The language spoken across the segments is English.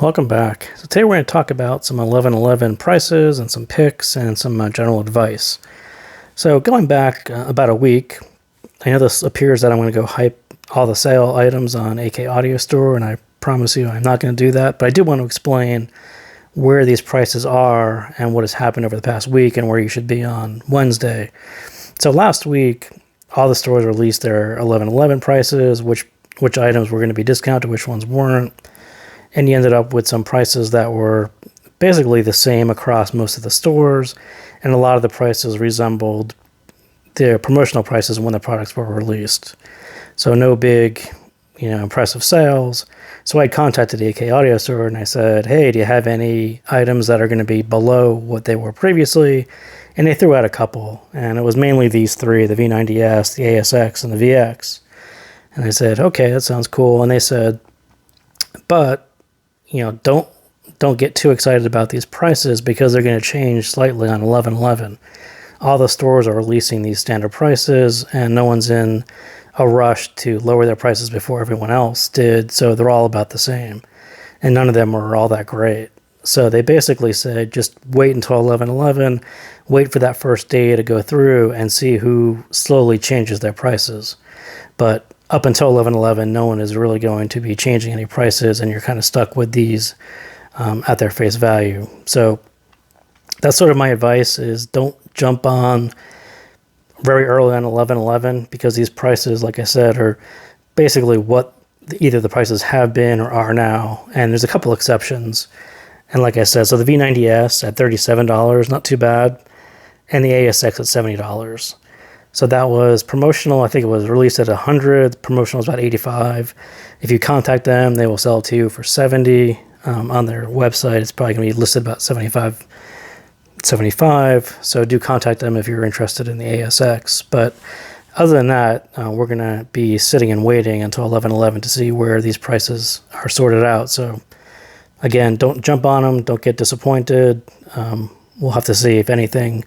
Welcome back. So today we're going to talk about some 11/11 prices and some picks and some general advice. So going back about a week, I know this appears that I'm going to go hype all the sale items on AK Audio Store, and I promise you I'm not going to do that, but I do want to explain where these prices are and what has happened over the past week and where you should be on Wednesday. So last week, all the stores released their 11/11 prices, which items were going to be discounted, which ones weren't. And you ended up with some prices that were basically the same across most of the stores, and a lot of the prices resembled their promotional prices when the products were released. So no big, impressive sales. So I contacted the AK Audio Store and I said, hey, do you have any items that are going to be below what they were previously? And they threw out a couple, and it was mainly these three, the V90S, the ASX, and the VX. And I said, okay, that sounds cool. And they said, but don't get too excited about these prices because they're going to change slightly on 11/11. All the stores are releasing these standard prices, and no one's in a rush to lower their prices before everyone else did, so they're all about the same. And none of them are all that great. So they basically said, just wait until 11/11, wait for that first day to go through and see who slowly changes their prices. But up until 11/11, no one is really going to be changing any prices, and you're kind of stuck with these at their face value. So that's sort of my advice, is don't jump on very early on 11/11, because these prices, like I said, are basically what either the prices have been or are now. And there's a couple exceptions. And like I said, so the V90S at $37, not too bad, and the ASX at $70. So that was promotional. I think it was released at 100. Promotional was about 85. If you contact them, they will sell it to you for 70. On their website, it's probably going to be listed about 75. So do contact them if you're interested in the ASX. But other than that, we're going to be sitting and waiting until 11/11 to see where these prices are sorted out. So again, don't jump on them. Don't get disappointed. We'll have to see if anything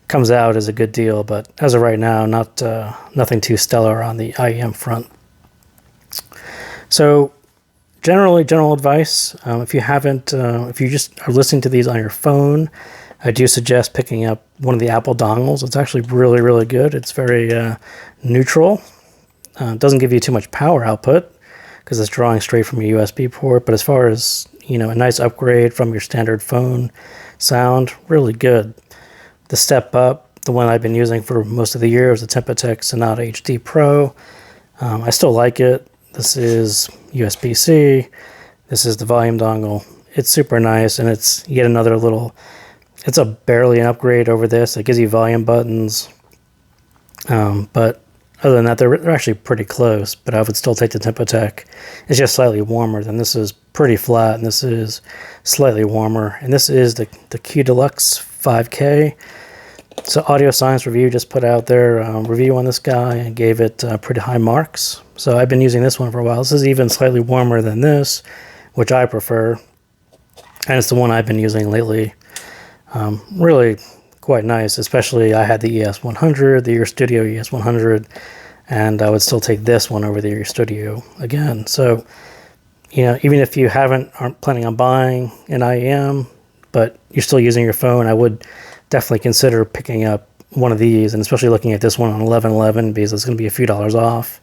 comes out as a good deal, but as of right now, nothing too stellar on the IEM front. So general advice, if you just are listening to these on your phone, I do suggest picking up one of the Apple dongles. It's actually really, really good. It's very neutral. It doesn't give you too much power output because it's drawing straight from your USB port, but as far as, a nice upgrade from your standard phone sound, really good. The step up, the one I've been using for most of the year, is the Tempotech Sonata HD Pro. I still like it. This is USB-C. This is the volume dongle. It's super nice, and it's yet another it's barely an upgrade over this. It gives you volume buttons. But other than that, they're actually pretty close, but I would still take the Tempotech. It's just slightly warmer. Than this is pretty flat, and this is slightly warmer. And this is the Q Deluxe 5K. So Audio Science Review just put out their review on this guy and gave it pretty high marks. So I've been using this one for a while. This is even slightly warmer than this, which I prefer. And it's the one I've been using lately. Really quite nice, especially I had the ES100, the Ear Studio ES100, and I would still take this one over the Ear Studio again. So, even if you aren't planning on buying an IEM, but you're still using your phone, I would definitely consider picking up one of these, and especially looking at this one on 11/11, because it's going to be a few dollars off.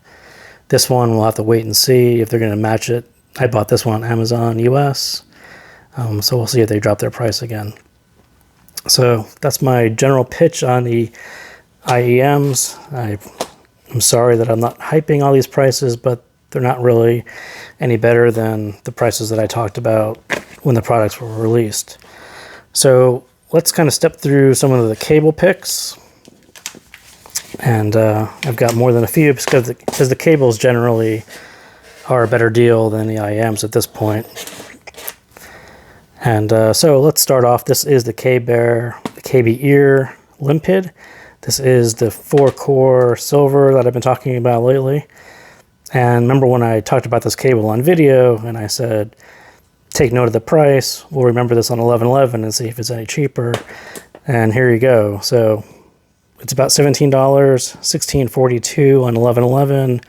This one, we'll have to wait and see if they're going to match it. I bought this one on Amazon US, so we'll see if they drop their price again. So that's my general pitch on the IEMs. I'm sorry that I'm not hyping all these prices, but they're not really any better than the prices that I talked about when the products were released. So let's kind of step through some of the cable picks. And I've got more than a few because the cables generally are a better deal than the IEMs at this point. And so let's start off. This is the K-Bear, the KB Ear Limpid. This is the 4-core silver that I've been talking about lately. And remember when I talked about this cable on video and I said, take note of the price. We'll remember this on 11/11 and see if it's any cheaper. And here you go. So it's about $17, $16.42 on 11/11.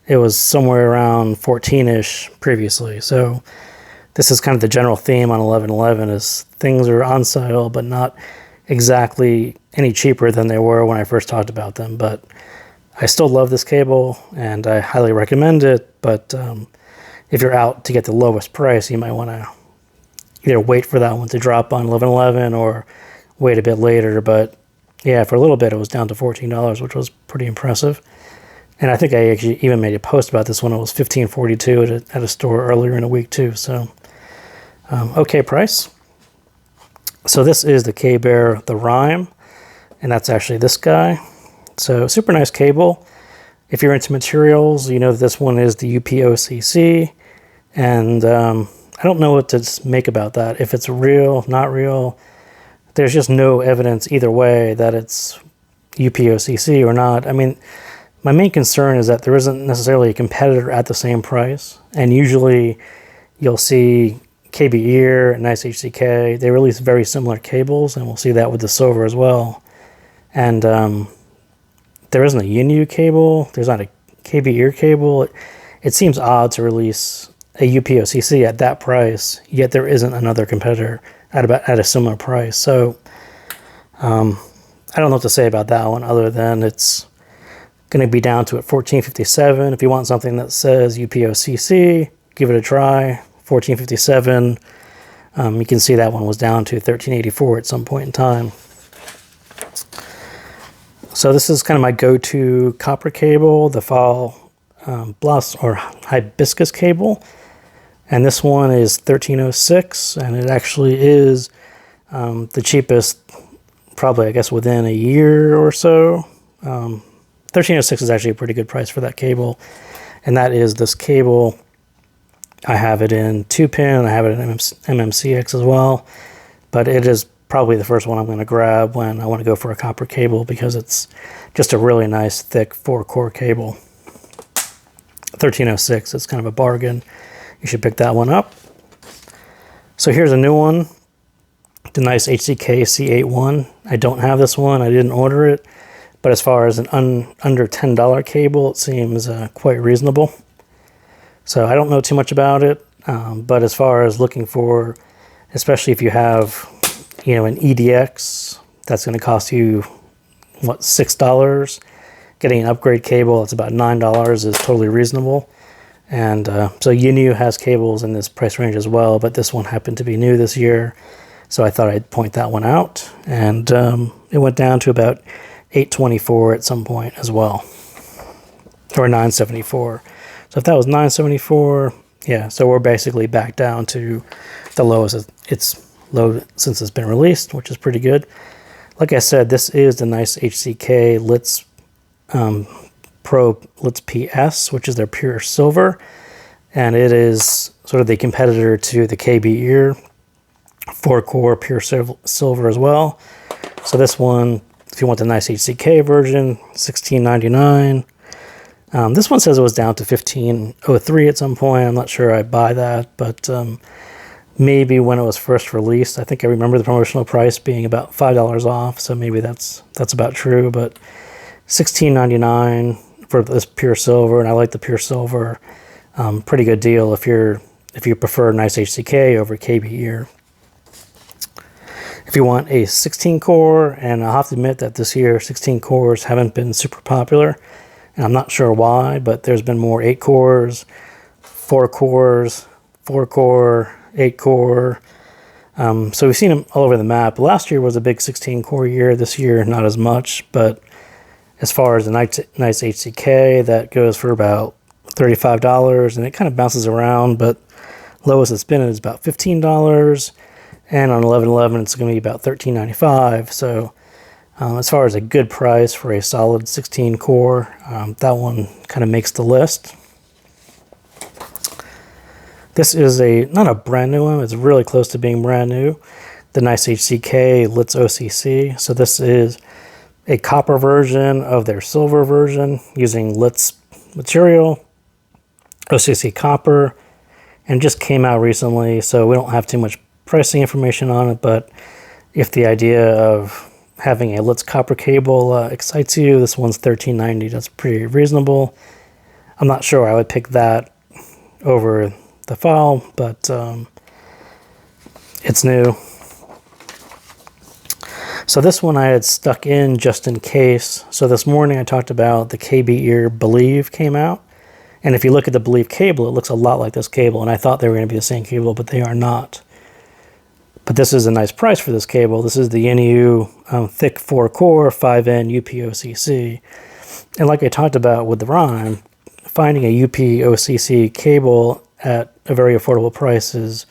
It was somewhere around 14-ish previously. So this is kind of the general theme on 1111 is things are on sale, but not exactly any cheaper than they were when I first talked about them. But I still love this cable, and I highly recommend it. But if you're out to get the lowest price, you might want to either wait for that one to drop on 1111 or wait a bit later. But yeah, for a little bit, it was down to $14, which was pretty impressive. And I think I actually even made a post about this when it was $15.42 at a store earlier in the week too. So, okay price. So this is the K-Bear, the Rhyme, and that's actually this guy. So super nice cable. If you're into materials, you know that this one is the UPOCC, and I don't know what to make about that. If it's real, not real, there's just no evidence either way that it's UPOCC or not. I mean, my main concern is that there isn't necessarily a competitor at the same price, and usually you'll see KB Ear and Nice HCK. They release very similar cables, and we'll see that with the silver as well. And there isn't a Yinyu cable. There's not a KB Ear cable. It seems odd to release a UPOCC at that price, yet there isn't another competitor at a similar price. So I don't know what to say about that one other than it's going to be down to at $14.57. If you want something that says UPOCC, give it a try. $14.57. You can see that one was down to $13.84 at some point in time. So this is kind of my go-to copper cable, the Fall Blossom or Hibiscus cable. And this one is $13.06, and it actually is the cheapest, probably I guess within a year or so. $13.06 is actually a pretty good price for that cable, and that is this cable. I have it in 2-pin, I have it in MMCX as well, but it is probably the first one I'm going to grab when I want to go for a copper cable because it's just a really nice thick 4-core cable. $13.06, it's kind of a bargain. You should pick that one up. So here's a new one, the Nice HCK C81. I don't have this one, I didn't order it, but as far as an under $10 cable, it seems quite reasonable. So I don't know too much about it, but as far as looking for, especially if you have, you know, an EDX, that's going to cost you, what, $6? Getting an upgrade cable, that's about $9, is totally reasonable. And so Yinyu has cables in this price range as well, but this one happened to be new this year, so I thought I'd point that one out. And it went down to about $8.24 at some point as well, or $9.74. So if that was $9.74, yeah, so we're basically back down to the lowest it's low since it's been released, which is pretty good. Like I said, this is the Nice HCK Litz Pro Litz PS, which is their pure silver, and it is sort of the competitor to the KB Ear 4-core pure silver as well. So this one, if you want the Nice HCK version, $16.99. This one says it was down to $15.03 at some point. I'm not sure I buy that, but maybe when it was first released, I think I remember the promotional price being about $5 off, so maybe that's about true. But $16.99 for this pure silver, and I like the pure silver. Pretty good deal if you prefer Nice HCK over KB Ear. If you want a 16-core, and I'll have to admit that this year 16 cores haven't been super popular, and I'm not sure why, but there's been more 8 cores, 4 cores, 4-core, 8-core. So we've seen them all over the map. Last year was a big 16-core year. This year, not as much. But as far as the Nice HCK, that goes for about $35, and it kind of bounces around, but lowest it's been is about $15. And on 1111, it's going to be about $13.95. So as far as a good price for a solid 16-core, that one kind of makes the list. This is not a brand new one. It's really close to being brand new. The Nice HCK Litz OCC. So this is a copper version of their silver version using Litz material, OCC copper, and just came out recently. So we don't have too much pricing information on it, but if the idea of having a Litz copper cable excites you, this one's $13.90. That's pretty reasonable. I'm not sure I would pick that over the file, but It's new. So this one I had stuck in just in case. So this morning I talked about the KB Ear Believe came out. And if you look at the Believe cable, it looks a lot like this cable. And I thought they were going to be the same cable, but they are not. But this is a nice price for this cable. This is the NU thick 4-core 5N UPOCC. And like I talked about with the Rhyme, finding a UPOCC cable at a very affordable price is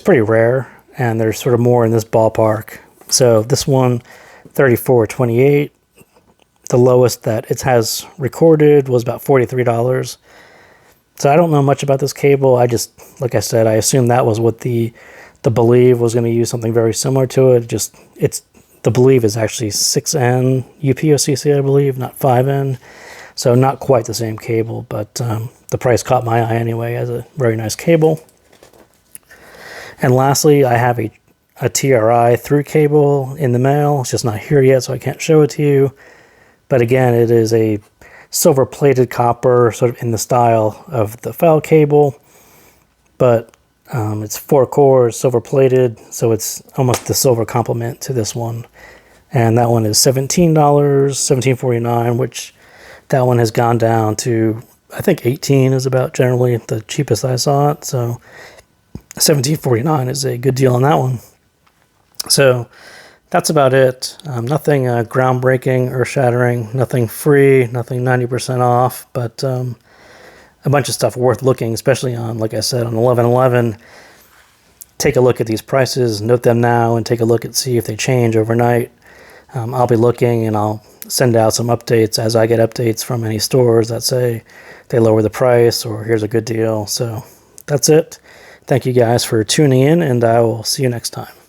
pretty rare. And there's sort of more in this ballpark. So this one, $34.28. The lowest that it has recorded was about $43. So I don't know much about this cable. I just, like I said, I assumed that was what the Believe was going to use, something very similar to it. The Believe is actually 6N UPOCC, I believe, not 5N. So not quite the same cable, but the price caught my eye anyway as a very nice cable. And lastly, I have a TRI through cable in the mail. It's just not here yet, so I can't show it to you. But again, it is a silver-plated copper, sort of in the style of the file cable. But it's 4 cores, silver-plated, so it's almost the silver complement to this one. And that one is $17, $17.49, which that one has gone down to, I think $18 is about generally the cheapest I saw it. So $17.49 is a good deal on that one. So that's about it. Nothing groundbreaking or shattering, nothing free, nothing 90% off, but a bunch of stuff worth looking, especially on, like I said, on 11/11. Take a look at these prices, note them now, and take a look and see if they change overnight. I'll be looking, and I'll send out some updates as I get updates from any stores that say they lower the price or here's a good deal. So that's it. Thank you guys for tuning in, and I will see you next time.